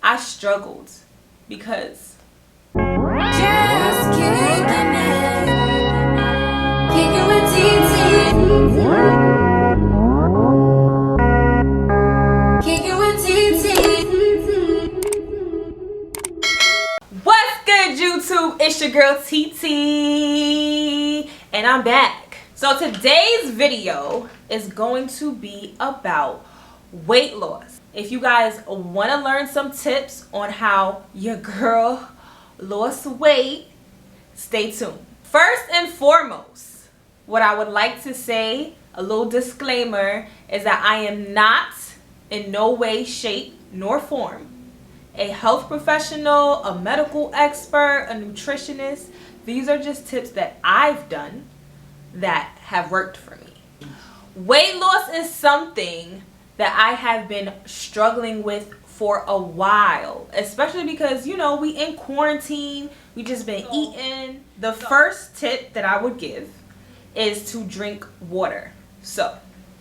I struggled because Just kicking it, kicking with TT, kicking with TT. what's good, YouTube? It's your girl TT, and I'm back. So today's video is going to be about weight loss. If you guys want to learn some tips on how your girl lost weight, stay tuned. First and foremost, what I would like to say, a little disclaimer, is that I am not in no way, shape, nor form a health professional, a medical expert, a nutritionist. These are just tips that I've done that have worked for me. Weight loss is something that I have been struggling with for a while, especially because, you know, we in quarantine, we just been eating. The first tip that I would give is to drink water. So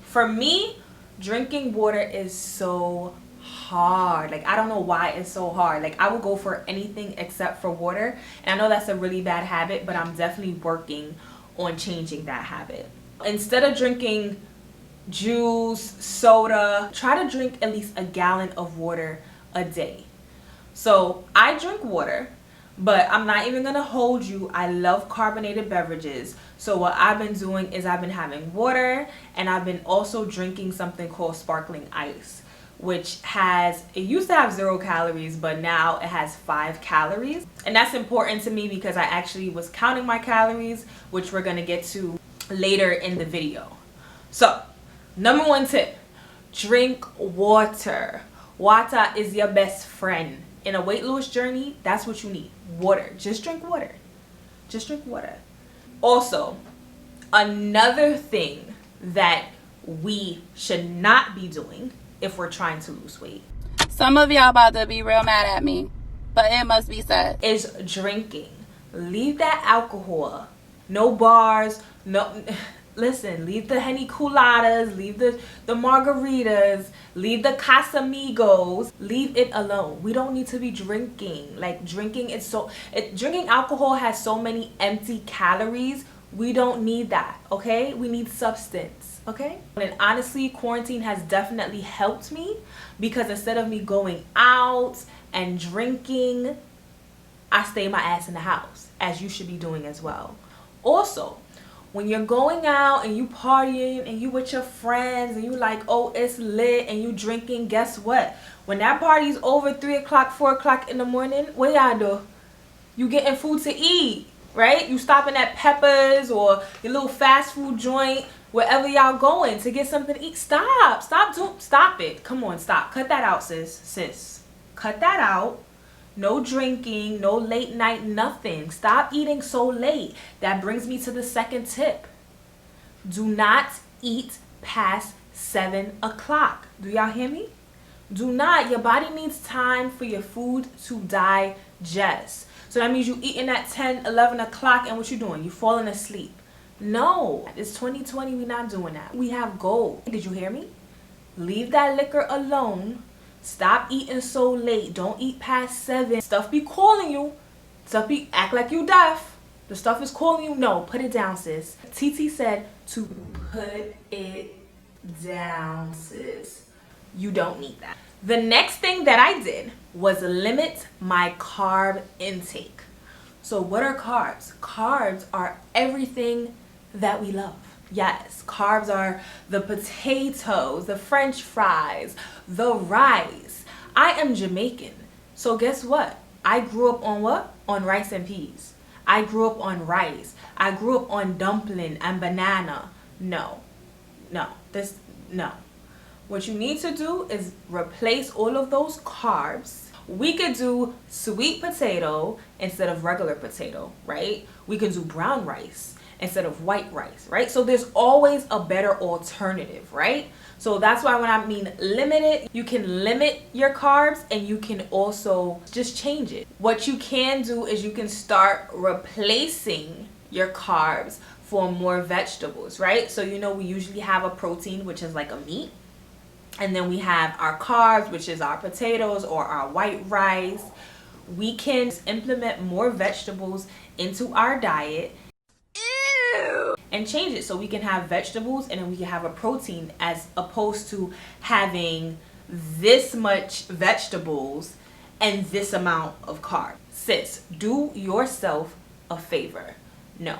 for me, drinking water is so hard. Like, I don't know why it's so hard. Like, I will go for anything except for water, and I know that's a really bad habit, but I'm definitely working on changing that habit. Instead of drinking juice, soda, try to drink at least a gallon of water a day. So I drink water, but I'm not even gonna hold you. I love carbonated beverages. So what I've been doing is I've been having water, and I've been also drinking something called sparkling ice, which has, it used to have 0 calories, but now it has 5 calories. And that's important to me because I actually was counting my calories, which we're gonna get to later in the video. So number 1 tip, drink water. Water is your best friend. In a weight loss journey, that's what you need. Water. Just drink water. Just drink water. Also, another thing that we should not be doing if we're trying to lose weight, some of y'all about to be real mad at me, but it must be said, is drinking. Leave that alcohol. No bars, no... Listen, leave the Henny Coladas, leave the margaritas, leave the Casamigos, leave it alone. We don't need to be drinking. Like, drinking is drinking alcohol has so many empty calories. We don't need that, okay? We need substance, okay? And honestly, quarantine has definitely helped me because instead of me going out and drinking, I stay my ass in the house, as you should be doing as well. Also, when you're going out and you partying and you with your friends and you like, oh, it's lit, and you drinking, guess what? When that party's over 3 o'clock, 4 o'clock in the morning, what y'all do? You getting food to eat, right? You stopping at Pepper's or your little fast food joint, wherever y'all going to get something to eat. Stop it. Come on, stop. Cut that out, sis. Cut that out. No drinking, no late night, nothing. Stop eating so late. That brings me to the second tip. Do not eat past 7 o'clock. Do y'all hear me? Do not. Your body needs time for your food to digest. So that means you eating at 10, 11 o'clock, and what you doing? You falling asleep. No. It's 2020. We're not doing that. We have goals. Did you hear me? Leave that liquor alone. Stop eating so late. Don't eat past 7. Stuff be calling you. Stuff be act like you deaf. The stuff is calling you. No, put it down, sis. TT said to put it down, sis. You don't need that. The next thing that I did was limit my carb intake. So what are carbs? Carbs are everything that we love. Yes, carbs are the potatoes, the French fries, the rice. I am Jamaican, so guess what? I grew up on what? On rice and peas. I grew up on rice. I grew up on dumpling and banana. No. What you need to do is replace all of those carbs. We could do sweet potato instead of regular potato, right? We could do brown rice instead of white rice, right? So there's always a better alternative, right? So that's why when I mean limited, you can limit your carbs and you can also just change it. What you can do is you can start replacing your carbs for more vegetables, right? So you know we usually have a protein, which is like a meat. And then we have our carbs, which is our potatoes or our white rice. We can implement more vegetables into our diet. Ew. And change it so we can have vegetables and then we can have a protein, as opposed to having this much vegetables and this amount of carbs. Sis, do yourself a favor. No,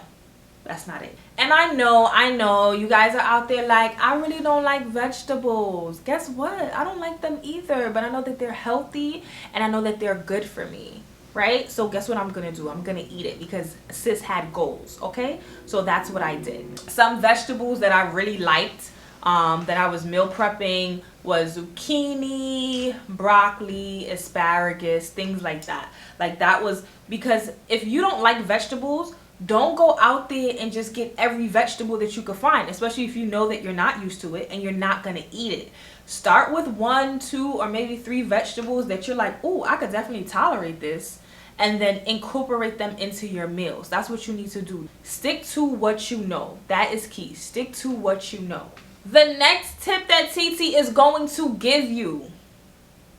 that's not it. And I know you guys are out there like, I really don't like vegetables. Guess what? I don't like them either, but I know that they're healthy and I know that they're good for me, right? So guess what I'm gonna do? I'm gonna eat it because sis had goals, okay? So that's what I did. Some vegetables that I really liked, that I was meal prepping, was zucchini, broccoli, asparagus, things like that. Like that was, because if you don't like vegetables, don't go out there and just get every vegetable that you could find, especially if you know that you're not used to it and you're not gonna eat it. Start with 1, 2, or maybe 3 vegetables that you're like, oh, I could definitely tolerate this, and then incorporate them into your meals. That's what you need to do. Stick to what you know. That is key. Stick to what you know. The next tip that TT is going to give you.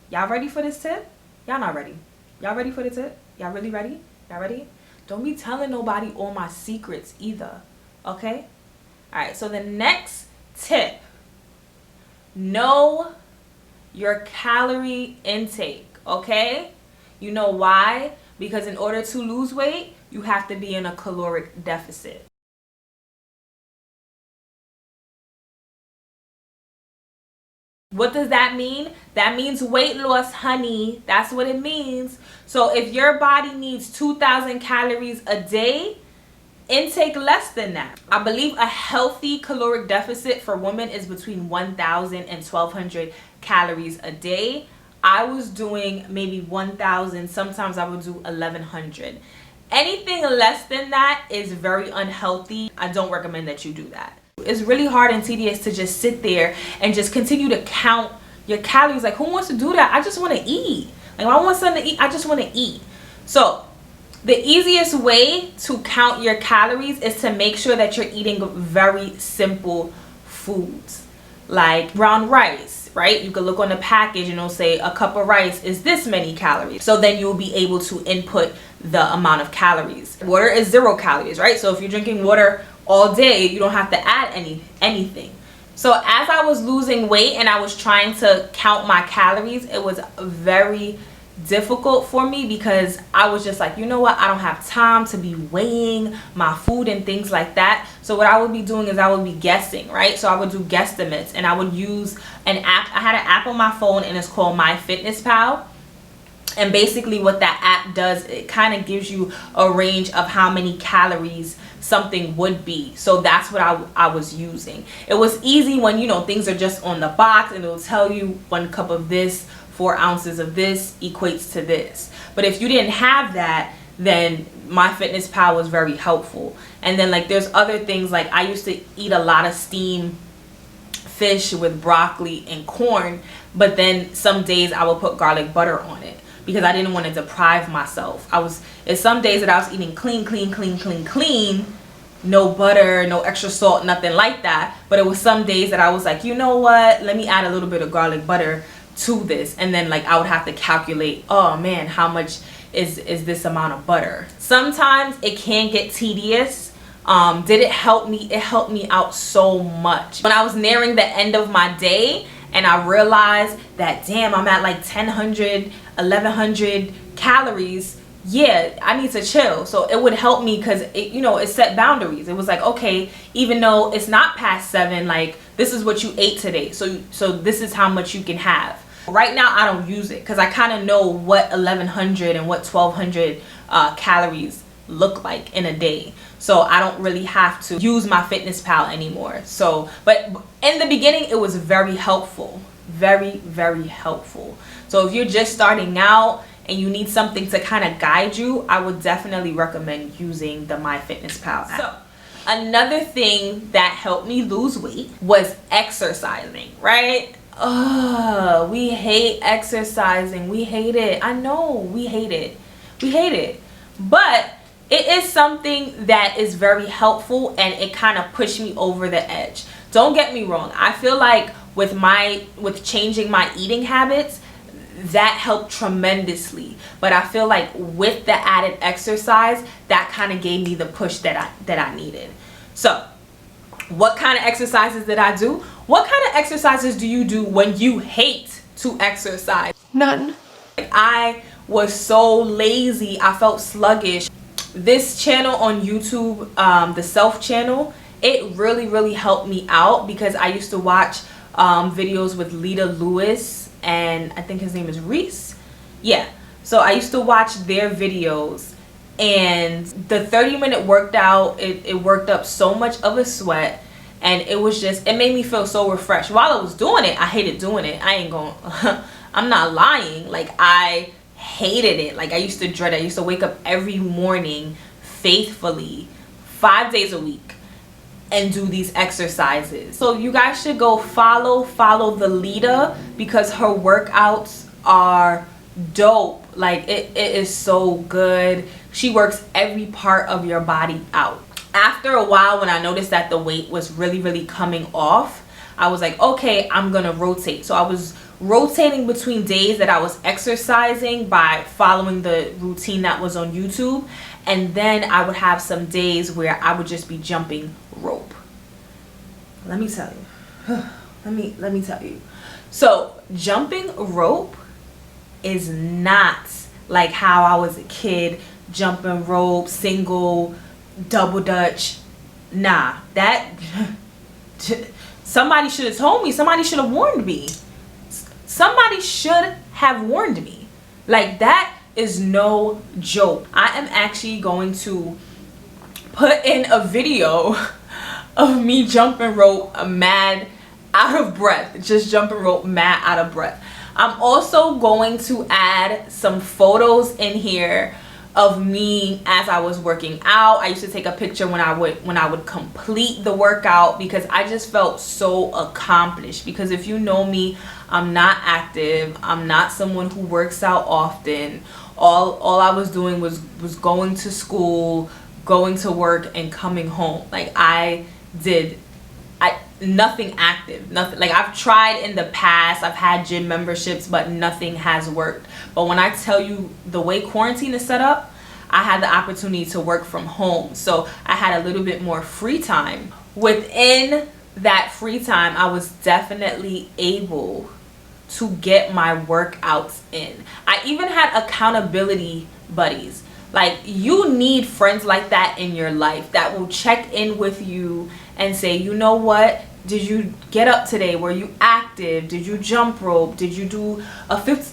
Y'all ready for this tip? Y'all not ready. Y'all ready for the tip? Y'all really ready? Y'all ready? Don't be telling nobody all my secrets either, okay? All right, so the next tip, know your calorie intake, okay? You know why? Because in order to lose weight, you have to be in a caloric deficit. What does that mean? That means weight loss, honey. That's what it means. So if your body needs 2,000 calories a day, intake less than that. I believe a healthy caloric deficit for women is between 1,000 and 1,200 calories a day. I was doing maybe 1,000. Sometimes I would do 1,100. Anything less than that is very unhealthy. I don't recommend that you do that. It's really hard and tedious to just sit there and just continue to count your calories. Like, who wants to do that? I just want to eat. Like, I want something to eat. I just want to eat. So the easiest way to count your calories is to make sure that you're eating very simple foods, like brown rice, right? You can look on the package and it'll say a cup of rice is this many calories. So then you'll be able to input the amount of calories. Water is 0 calories, right? So if you're drinking water all day, you don't have to add anything. So as I was losing weight and I was trying to count my calories, it was very difficult for me because I was just like, you know what, I don't have time to be weighing my food and things like that. So what I would be doing is I would be guessing, right? So I would do guesstimates and I would use an app. I had an app on my phone and it's called MyFitnessPal. And basically what that app does, it kind of gives you a range of how many calories something would be. So that's what I was using. It was easy when, you know, things are just on the box and it'll tell you 1 cup of this, 4 ounces of this equates to this. But if you didn't have that, then MyFitnessPal was very helpful. And then like there's other things, like I used to eat a lot of steamed fish with broccoli and corn, but then some days I would put garlic butter on it because I didn't want to deprive myself. It's some days that I was eating clean, no butter, no extra salt, nothing like that. But it was some days that I was like, you know what, let me add a little bit of garlic butter to this. And then like I would have to calculate, oh man, how much is this amount of butter. Sometimes it can get tedious. Did it help me? It helped me out so much. When I was nearing the end of my day and I realized that, damn, I'm at like 1,000, 1,100 calories, yeah, I need to chill. So it would help me because it, you know, it set boundaries. It was like, okay, even though it's not past 7, like this is what you ate today, so this is how much you can have. Right now I don't use it because I kind of know what 1,100 and what 1,200 calories look like in a day. So I don't really have to use MyFitnessPal anymore. So, but in the beginning it was very helpful, very helpful. So if you're just starting out and you need something to kind of guide you, I would definitely recommend using the MyFitnessPal app. So another thing that helped me lose weight was exercising, right? We hate exercising. We hate it. I know we hate it. But it is something that is very helpful and it kind of pushed me over the edge. Don't get me wrong. I feel like with changing my eating habits, that helped tremendously. But I feel like with the added exercise, that kind of gave me the push that I needed. So what kind of exercises did I do? What kind of exercises do you do when you hate to exercise? None. I was so lazy. I felt sluggish. This channel on YouTube, the Self channel, it really helped me out because I used to watch videos with Lita Lewis, and I think his name is Reese. Yeah, so I used to watch their videos, and the 30-minute workout, it worked up so much of a sweat, and it made me feel so refreshed. While I was doing it, I hated doing it. I ain't going I'm not lying. Like, I hated it. Like, I used to dread it. I used to wake up every morning faithfully 5 days a week and do these exercises. So you guys should go follow the Lita, because her workouts are dope. Like, it is so good. She works every part of your body out. After a while, when I noticed that the weight was really coming off, I was like, okay, I'm gonna rotate. So I was rotating between days that I was exercising by following the routine that was on YouTube, and then I would have some days where I would just be jumping rope. Let me tell you. let me tell you. So jumping rope is not like how I was a kid, jumping rope, single, double dutch. Nah, that somebody should have told me. Somebody should have warned me. Somebody should have warned me. Like, that is no joke. I am actually going to put in a video of me jumping rope mad out of breath. Just jumping rope mad out of breath. I'm also going to add some photos in here of me as I was working out. I used to take a picture when I would complete the workout, because I just felt so accomplished. Because if you know me, I'm not active. I'm not someone who works out often. All I was doing was going to school, going to work, and coming home. Like, nothing active, nothing. Like, I've tried in the past, I've had gym memberships, but nothing has worked. But when I tell you the way quarantine is set up, I had the opportunity to work from home, so I had a little bit more free time. Within that free time, I was definitely able to get my workouts in. I even had accountability buddies. Like, you need friends like that in your life that will check in with you and say, you know what, did you get up today? Were you active? Did you jump rope? Did you do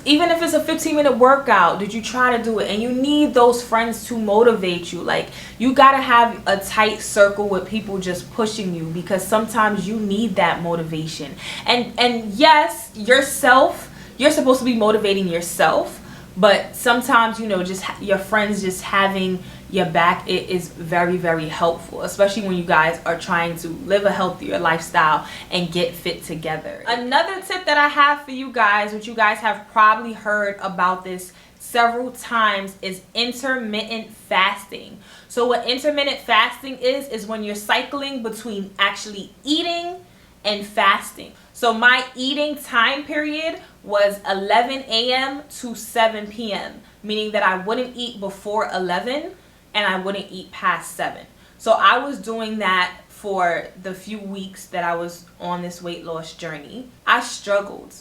even if it's a 15-minute workout, did you try to do it? And you need those friends to motivate you. Like, you gotta have a tight circle with people just pushing you, because sometimes you need that motivation. And yes, yourself, you're supposed to be motivating yourself, but sometimes, you know, just your friends just having your back, it is very helpful, especially when you guys are trying to live a healthier lifestyle and get fit together. Another tip that I have for you guys, which you guys have probably heard about this several times, is intermittent fasting. So what intermittent fasting is when you're cycling between actually eating and fasting. So my eating time period was 11 a.m. to 7 p.m., meaning that I wouldn't eat before 11 and I wouldn't eat past 7. So I was doing that for the few weeks that I was on this weight loss journey. I struggled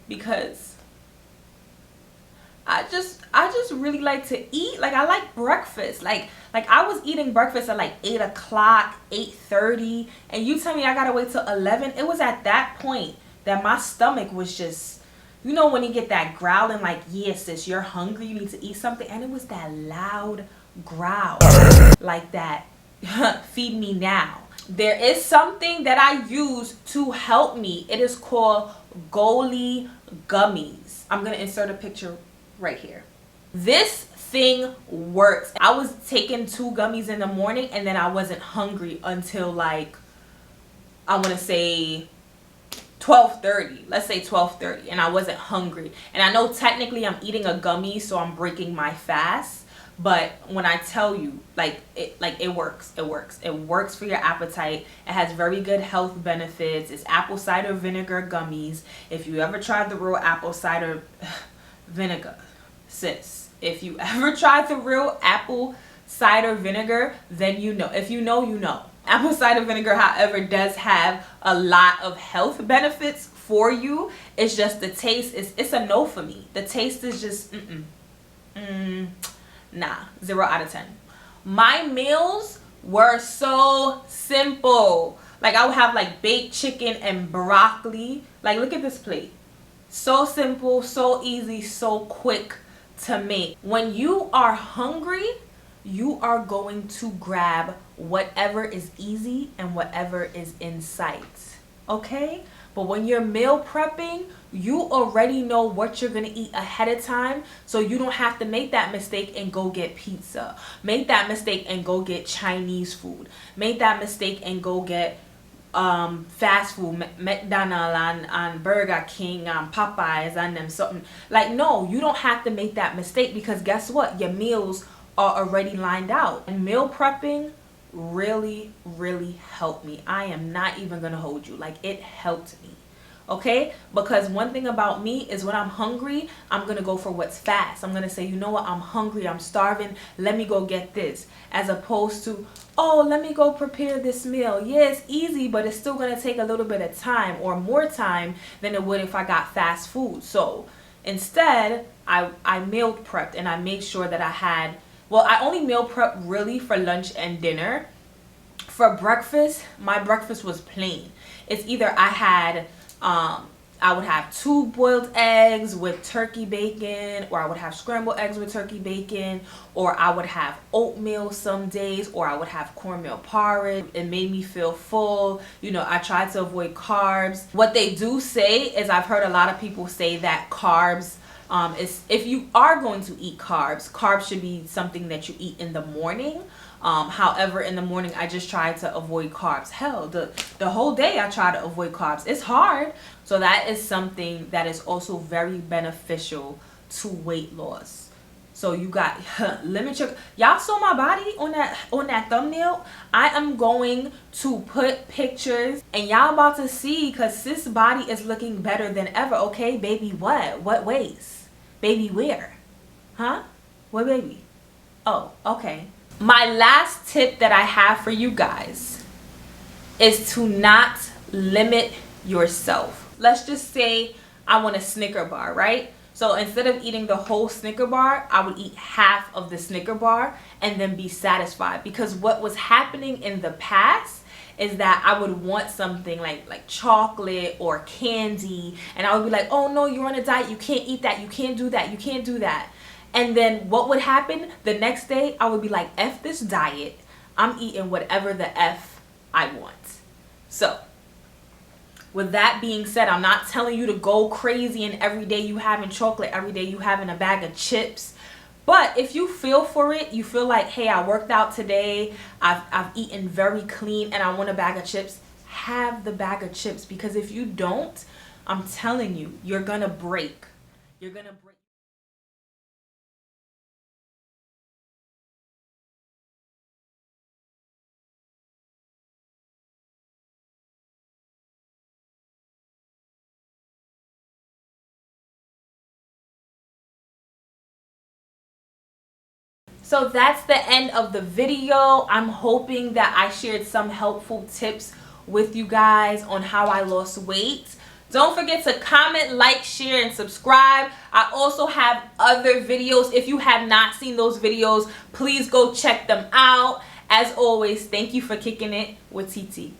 because I just really like to eat. Like, I like breakfast. Like I was eating breakfast at like 8 o'clock, 8:30, and you tell me I gotta wait till 11. It was at that point that my stomach was just, you know, when you get that growling, like, yes, sis, you're hungry, you need to eat something. And it was that loud growl, like that, feed me now. There is something that I use to help me. It is called Goalie gummies. I'm gonna insert a picture right here. This thing works. I was taking 2 gummies in the morning, and then I wasn't hungry until, like, I want to say 12:30. Let's say 12:30, and I wasn't hungry. And I know technically I'm eating a gummy, so I'm breaking my fast, But when I tell you, it works. It works for your appetite. It has very good health benefits. It's apple cider vinegar gummies. If you ever tried the real apple cider vinegar, sis, if you ever tried the real apple cider vinegar, then you know. If you know, you know. Apple cider vinegar, however, does have a lot of health benefits for you. It's just the taste it's a no for me. The taste is just nah, 0 out of 10. My meals were so simple. Like, I would have like baked chicken and broccoli. Like, look at this plate. So simple, so easy, so quick to make. When you are hungry, you are going to grab whatever is easy and whatever is in sight. Okay? But when you're meal prepping, you already know what you're going to eat ahead of time, so you don't have to make that mistake and go get pizza. Make that mistake and go get Chinese food. Make that mistake and go get fast food, McDonald's and Burger King and Popeyes and them something. Like, no, you don't have to make that mistake, because guess what? Your meals are already lined out. And meal prepping really helped me. I am not even gonna hold you. Like, it helped me. Okay? Because one thing about me is when I'm hungry, I'm gonna go for what's fast. I'm gonna say, you know what, I'm hungry, I'm starving, let me go get this. As opposed to, oh, let me go prepare this meal. Yeah, it's easy, but it's still gonna take a little bit of time, or more time than it would if I got fast food. So instead, I meal prepped, and I made sure that I had, well, I only meal prep really for lunch and dinner. For breakfast, my breakfast was plain. It's either I would have 2 boiled eggs with turkey bacon, or I would have scrambled eggs with turkey bacon, or I would have oatmeal some days, or I would have cornmeal porridge. It made me feel full. You know, I tried to avoid carbs. What they do say is, I've heard a lot of people say that carbs, if you are going to eat carbs should be something that you eat in the morning. However, in the morning, I just try to avoid carbs. Hell, the whole day I try to avoid carbs. It's hard. So that is something that is also very beneficial to weight loss. So you got limit your, y'all saw my body on that thumbnail. I am going to put pictures, and y'all about to see, because sis body is looking better than ever. Okay, baby, what ways? Baby, where? Huh? What baby? Oh, okay. My last tip that I have for you guys is to not limit yourself. Let's just say I want a Snicker bar, right? So instead of eating the whole Snicker bar, I would eat half of the Snicker bar and then be satisfied. Because what was happening in the past is that I would want something like chocolate or candy, and I would be like, oh no, you're on a diet, you can't eat that, you can't do that, you can't do that. And then what would happen the next day? I would be like, F this diet, I'm eating whatever the F I want. So with that being said, I'm not telling you to go crazy and every day you having chocolate, every day you having a bag of chips. But if you feel for it, you feel like, hey, I worked out today, I've eaten very clean, and I want a bag of chips, have the bag of chips. Because if you don't, I'm telling you, you're gonna break. You're gonna break. So that's the end of the video. I'm hoping that I shared some helpful tips with you guys on how I lost weight. Don't forget to comment, like, share, and subscribe. I also have other videos. If you have not seen those videos, please go check them out. As always, thank you for kicking it with TT.